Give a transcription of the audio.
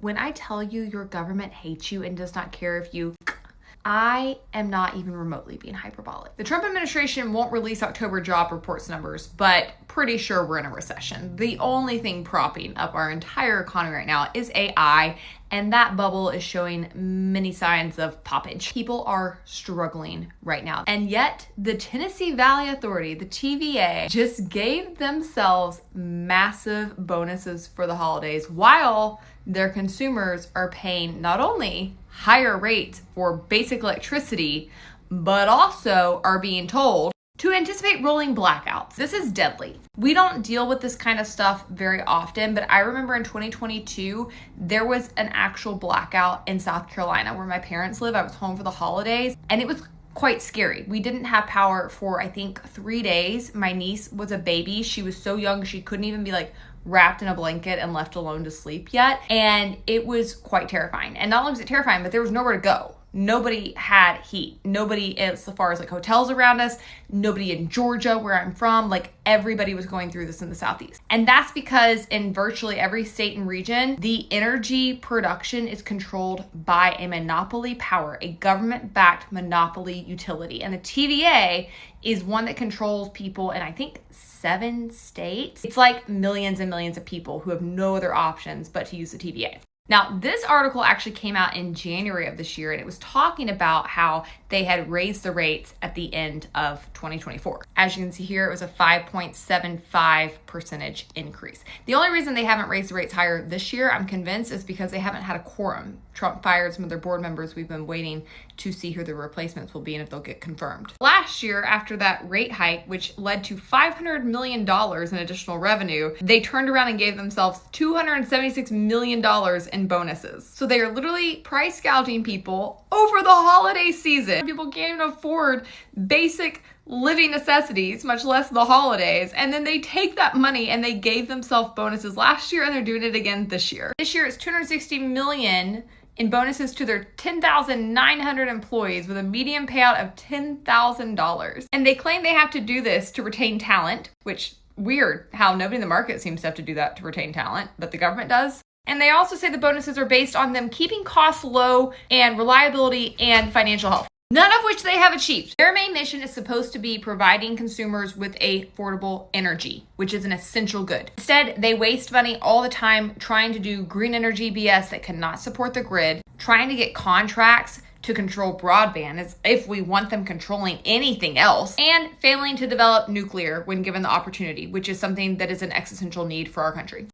When I tell you your government hates you and does not care if you, I am not even remotely being hyperbolic. The Trump administration won't release October job reports numbers, but pretty sure we're in a recession. The only thing propping up our entire economy right now is AI, and that bubble is showing many signs of poppage. People are struggling right now. And yet, the Tennessee Valley Authority, the TVA, just gave themselves massive bonuses for the holidays while their consumers are paying not only higher rates for basic electricity, but also are being told to anticipate rolling blackouts. This is deadly. We don't deal with this kind of stuff very often, but I remember in 2022, there was an actual blackout in South Carolina where my parents live. I was home for the holidays, and it was quite scary. We didn't have power for, I think, 3 days. My niece was a baby. She was so young, she couldn't even be wrapped in a blanket and left alone to sleep yet. And it was quite terrifying. And not only was it terrifying, but there was nowhere to go. Nobody had heat. Nobody, as far as hotels around us, nobody in Georgia, where I'm from, everybody was going through this in the Southeast. And that's because in virtually every state and region, the energy production is controlled by a monopoly power, a government-backed monopoly utility. And the TVA is one that controls people in, I think, 7 states. It's millions and millions of people who have no other options but to use the TVA. Now, this article actually came out in January of this year, and it was talking about how they had raised the rates at the end of 2024. As you can see here, it was a 5.75% increase. The only reason they haven't raised the rates higher this year, I'm convinced, is because they haven't had a quorum. Trump fired some of their board members. We've been waiting to see who the replacements will be and if they'll get confirmed. Last year, after that rate hike, which led to $500 million in additional revenue, they turned around and gave themselves $276 million in bonuses. So they are literally price gouging people over the holiday season. People can't even afford basic living necessities, much less the holidays. And then they take that money and they gave themselves bonuses last year, and they're doing it again this year. This year it's $260 million in bonuses to their 10,900 employees with a median payout of $10,000. And they claim they have to do this to retain talent, which weird how nobody in the market seems to have to do that to retain talent, but the government does. And they also say the bonuses are based on them keeping costs low and reliability and financial health, none of which they have achieved. Their main mission is supposed to be providing consumers with affordable energy, which is an essential good. Instead, they waste money all the time trying to do green energy BS that cannot support the grid, trying to get contracts to control broadband as if we want them controlling anything else, and failing to develop nuclear when given the opportunity, which is something that is an existential need for our country.